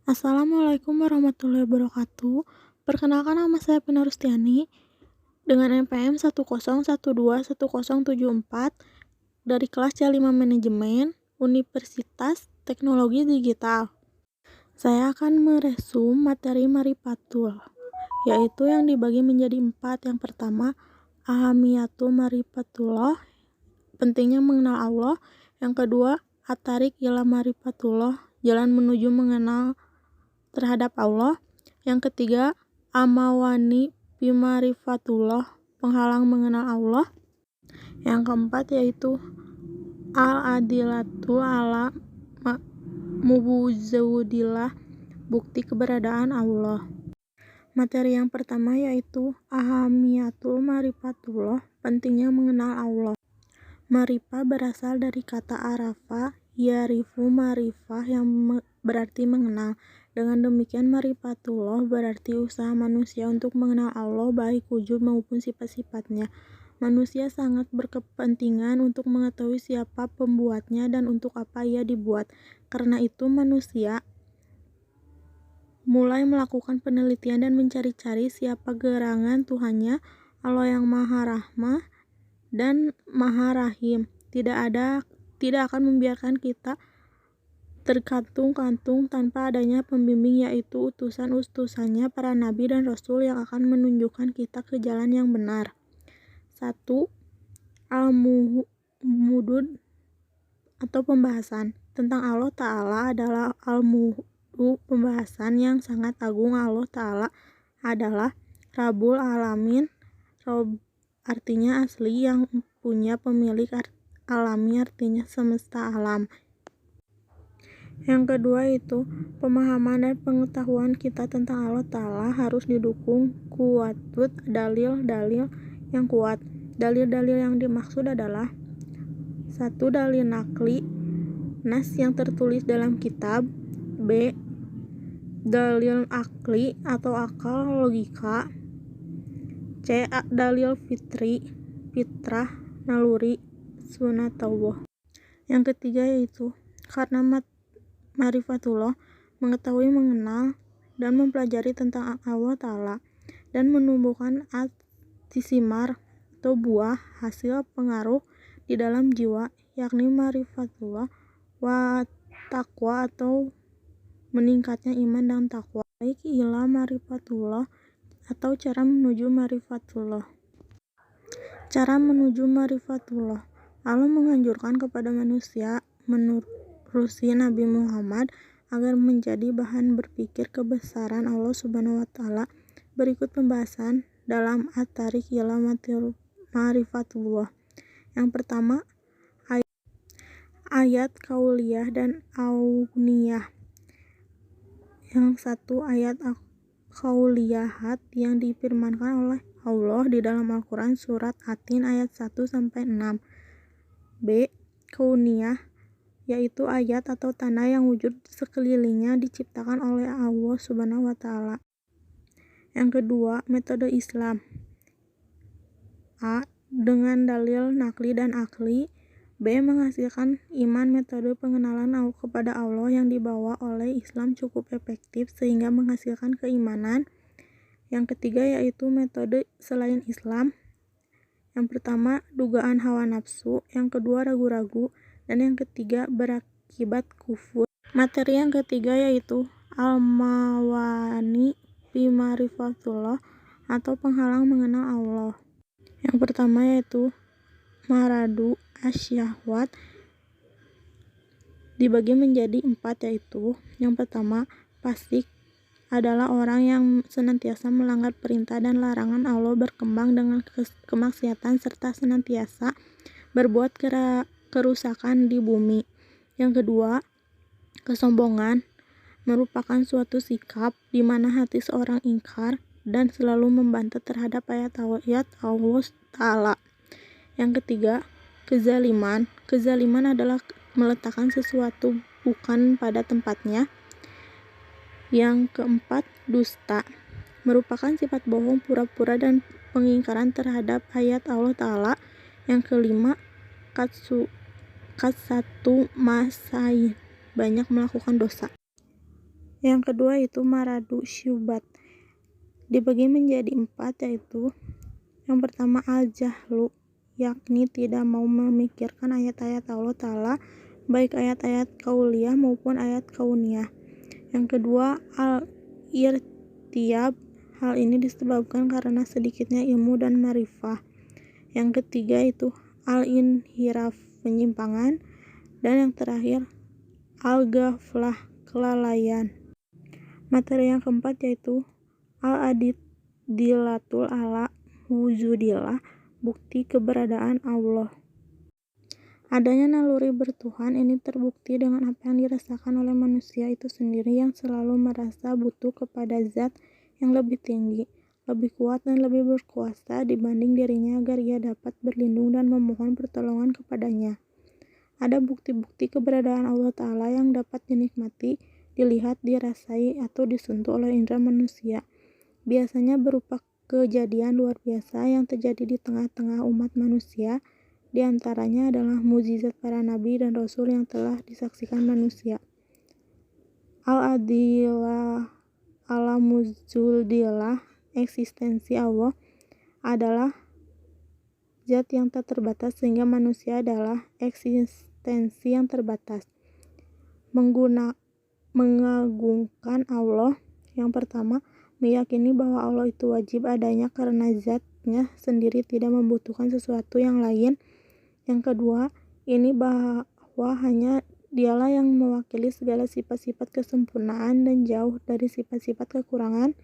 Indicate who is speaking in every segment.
Speaker 1: Assalamualaikum warahmatullahi wabarakatuh. Perkenalkan, nama saya Pina Rustiani dengan NPM 101210774 dari kelas C5 Manajemen Universitas Teknologi Digital. Saya akan meresum materi Marifatul, yaitu yang dibagi menjadi 4. Yang pertama, Ahamiyatul Marifatullah, pentingnya mengenal Allah. Yang kedua, At-Tariq ila Marifatullah, jalan menuju mengenal terhadap Allah. Yang ketiga, Amawani bimarifatullah, penghalang mengenal Allah. Yang keempat yaitu Al-Adilatu ala mubuzudillah, bukti keberadaan Allah. Materi yang pertama yaitu Ahamiyatul Marifatullah, pentingnya mengenal Allah. Marifah berasal dari kata arafa, yarifu marifah, yang berarti mengenal. Dengan demikian, Marifatullah berarti usaha manusia untuk mengenal Allah, baik wujud maupun sifat-sifatnya. Manusia sangat berkepentingan untuk mengetahui siapa pembuatnya dan untuk apa ia dibuat. Karena itu, manusia mulai melakukan penelitian dan mencari-cari siapa gerangan Tuhannya, Allah yang Maha Rahmah dan Maha Rahim. Tidak akan membiarkan kita terkantung-kantung tanpa adanya pembimbing, yaitu utusan-utusannya para nabi dan rasul yang akan menunjukkan kita ke jalan yang benar. 1. Al-Mudud atau pembahasan tentang Allah Ta'ala adalah Al-Mudu, pembahasan yang sangat agung. Allah Ta'ala adalah Rabbul Alamin. Rabb artinya asli, yang punya, pemilik, alami artinya semesta alam. Yang kedua itu, pemahaman dan pengetahuan kita tentang Allah Ta'ala harus didukung kuatut dalil-dalil yang kuat. Dalil-dalil yang dimaksud adalah: 1. Dalil nakli, nas yang tertulis dalam kitab. B. Dalil akli atau akal, logika. C. Dalil fitri, fitrah, naluri, sunatullah. Yang ketiga yaitu karena Marifatullah, mengetahui, mengenal, dan mempelajari tentang Allah Ta'ala, dan menumbuhkan at-tisimar atau buah hasil pengaruh di dalam jiwa, yakni Marifatullah wa taqwa atau meningkatnya iman dan takwa. Baik ila Marifatullah atau cara menuju Marifatullah. Cara menuju Marifatullah. Allah menganjurkan kepada manusia menerusi Nabi Muhammad agar menjadi bahan berpikir kebesaran Allah Subhanahu wa Ta'ala. Berikut pembahasan dalam At-Tariq ila Marifatullah. Yang pertama, ayat kauliyah dan auniyah. Yang satu, ayat kauliyahat yang difirmankan oleh Allah di dalam Al-Quran surat Atin ayat 1-6. B. Kauniyah, yaitu ayat atau tanda yang wujud sekelilingnya diciptakan oleh Allah Subhanahu wa Ta'ala. Yang kedua, metode Islam. A. Dengan dalil nakli dan akli. B. Menghasilkan iman. Metode pengenalan kepada Allah yang dibawa oleh Islam cukup efektif sehingga menghasilkan keimanan. Yang ketiga yaitu metode selain Islam. Yang pertama, dugaan hawa nafsu. Yang kedua, ragu-ragu. Dan yang ketiga, berakibat kufur. Materi yang ketiga yaitu Al-Mawani bimarifatullah atau penghalang mengenal Allah. Yang pertama yaitu maradu asyahwat, dibagi menjadi 4, yaitu yang pertama, fasik adalah orang yang senantiasa melanggar perintah dan larangan Allah, berkembang dengan kemaksiatan serta senantiasa berbuat kerusakan di bumi. Yang kedua, kesombongan merupakan suatu sikap di mana hati seorang ingkar dan selalu membantah terhadap ayat-ayat Allah Ta'ala. Yang ketiga, kezaliman. Kezaliman adalah meletakkan sesuatu bukan pada tempatnya. Yang keempat, dusta merupakan sifat bohong, pura-pura, dan pengingkaran terhadap ayat Allah Ta'ala. Yang kelima, katsatu masai, banyak melakukan dosa. Yang kedua itu maradu syubhat, dibagi menjadi 4, yaitu yang pertama al-jahlu, yakni tidak mau memikirkan ayat-ayat Allah Ta'ala, baik ayat-ayat kauliyah maupun ayat kauniyah. Yang kedua al-irtiyab, hal ini disebabkan karena sedikitnya ilmu dan marifah. Yang ketiga itu al-inhiraf, penyimpangan. Dan yang terakhir al-ghaflah, kelalaian. Materi yang keempat yaitu al-adillatul ala wujudillah, bukti keberadaan Allah. Adanya naluri bertuhan ini terbukti dengan apa yang dirasakan oleh manusia itu sendiri yang selalu merasa butuh kepada zat yang lebih tinggi, lebih kuat dan lebih berkuasa dibanding dirinya agar ia dapat berlindung dan memohon pertolongan kepadanya. Ada bukti-bukti keberadaan Allah Ta'ala yang dapat dinikmati, dilihat, dirasai, atau disentuh oleh indera manusia. Biasanya berupa kejadian luar biasa yang terjadi di tengah-tengah umat manusia. Di antaranya adalah mukjizat para nabi dan rasul yang telah disaksikan manusia. Al-adillah ala muzudillah, eksistensi Allah adalah zat yang tak terbatas sehingga manusia adalah eksistensi yang terbatas. Mengagungkan Allah, yang pertama, meyakini bahwa Allah itu wajib adanya karena zatnya sendiri tidak membutuhkan sesuatu yang lain. Yang kedua, ini bahwa hanya dialah yang mewakili segala sifat-sifat kesempurnaan dan jauh dari sifat-sifat kekurangan.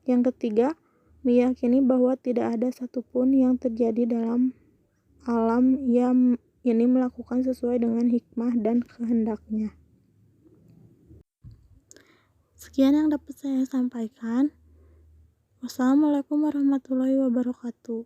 Speaker 1: Yang ketiga, meyakini bahwa tidak ada satupun yang terjadi dalam alam yang ini melakukan sesuai dengan hikmah dan kehendaknya. Sekian yang dapat saya sampaikan. Wassalamualaikum warahmatullahi wabarakatuh.